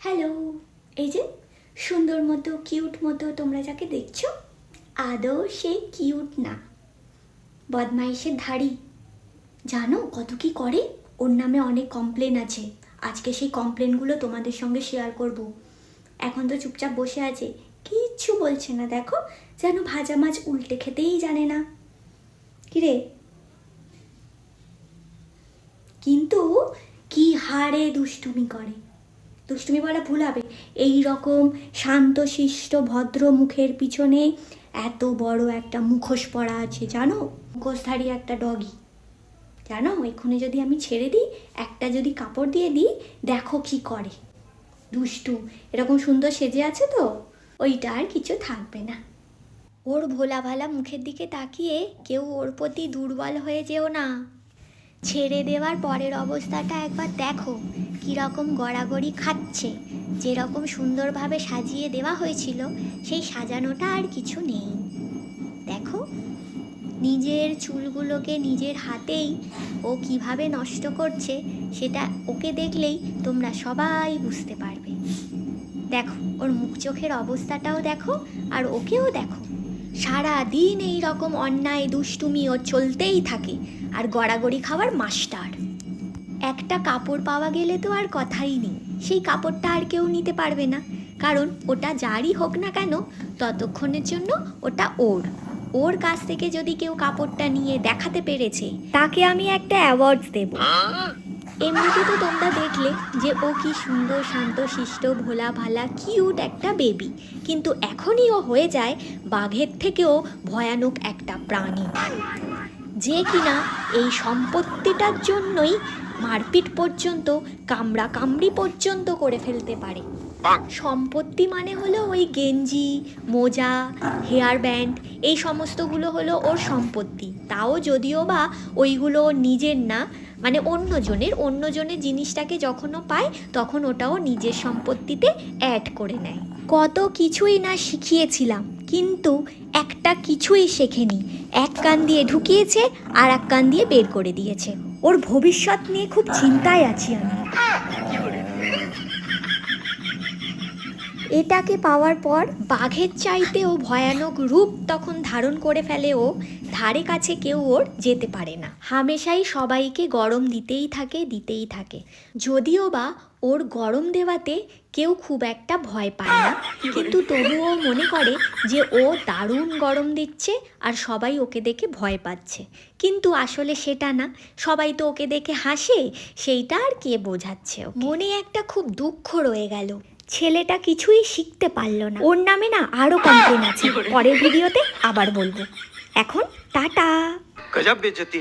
Hello, এই যে সুন্দর মতো কিউট মতো তোমরা যাকে দেখছো, আদৌ সেই কিউট না, বদমাইশের ধাড়ি। জানো কত কি করে? ওর নামে অনেক কমপ্লেন আছে। আজকে সেই কমপ্লেনগুলো তোমাদের সঙ্গে শেয়ার করব। এখন তো চুপচাপ বসে আছে, কিচ্ছু বলছে না। দেখো, যেন ভাজা মাছ উল্টে খেতেই জানে না। কিরে, কিন্তু কি হারে দুষ্টুমি করে। দুষ্টুমি বলা ভুল হবে, এই রকম শান্তশিষ্ট ভদ্র মুখের পিছনে এত বড় একটা মুখোশ পরা আছে জানো। মুখোশধারী একটা ডগি জানো। এক্ষুনি যদি আমি ছেড়ে দিই, একটা যদি কাপড় দিয়ে দিই, দেখো কি করে। দুষ্টু, এরকম সুন্দর সেজে আছে তো, ওইটা আর কিছু থাকবে না। ওর ভোলা ভালা মুখের দিকে তাকিয়ে কেউ ওর প্রতি দুর্বল হয়ে যেও না। ছেড়ে দেওয়ার পরের অবস্থাটা একবার দেখো, কীরকম গড়াগড়ি খাচ্ছে। যেরকম সুন্দরভাবে সাজিয়ে দেওয়া হয়েছিল, সেই সাজানোটা আর কিছু নেই। দেখো, নিজের চুলগুলোকে নিজের হাতেই ও কিভাবে নষ্ট করছে, সেটা ওকে দেখলেই তোমরা সবাই বুঝতে পারবে। দেখো, ওর মুখ চোখের অবস্থাটাও দেখো, আর ওকেও দেখো। সারা দিন এই রকম অন্যায় দুষ্টুমি ও চলতেই থাকে, আর গড়াগড়ি খাওয়ার মাস্টার। একটা কাপড় পাওয়া গেলে তো আর কথাই নেই, সেই কাপড়টা আর কেউ নিতে পারবে না, কারণ ওটা যারই হোক না কেন, ততক্ষণের জন্য ওটা ওর কাছ থেকে যদি কেউ কাপড়টা নিয়ে দেখাতে পেরেছে, তাকে আমি একটা অ্যাওয়ার্ড দেব। এমনিতে তো তোমরা দেখলে যে ও কি সুন্দর শান্তশিষ্ট ভোলা ভালা কিউট একটা বেবি, কিন্তু এখনই ও হয়ে যায় বাঘের থেকেও ভয়ানক একটা প্রাণী, যে কিনা এই সম্পত্তিটার জন্যই মারপিট পর্যন্ত, কামড়ি পর্যন্ত করে ফেলতে পারে। সম্পত্তি মানে হলো ওই গেঞ্জি, মোজা, হেয়ার ব্যান্ড, এই সমস্তগুলো হলো ওর সম্পত্তি। তাও যদিও বা ওইগুলো নিজের না, মানে অন্যজনের জিনিসটাকে যখনও পায়, তখন ওটাও নিজের সম্পত্তিতে অ্যাড করে নেয়। কত কিছুই না শিখিয়েছিলাম, কিন্তু একটা কিছুই শেখেনি। এক কান দিয়ে ঢুকিয়েছে আর এক কান দিয়ে বের করে দিয়েছে। ওর ভবিষ্যৎ নিয়ে খুব চিন্তায় আছি আমি। এটাকে পাওয়ার পর বাঘের চাইতেও ভয়ানক রূপ তখন ধারণ করে ফেলে ও। ধারে কাছে কেউ ওর যেতে পারে না, হামেশাই সবাইকে গরম দিতেই থাকে। যদিও বা ওর গরম দেওয়াতে কেউ খুব একটা ভয় পায় না, কিন্তু তবুও মনে করে যে ও দারুণ গরম দিচ্ছে আর সবাই ওকে দেখে ভয় পাচ্ছে। কিন্তু আসলে সেটা না, সবাই তো ওকে দেখে হাসে, সেইটা আর কে বোঝাচ্ছে। মনে একটা খুব দুঃখ রয়ে গেল, ছেলেটা কিছুই শিখতে পারলো না। ওর নামে না আরো কমপ্লেন আছে, পরের ভিডিওতে আবার বলবো। এখন টাটা। গজব বেইজ্জতি।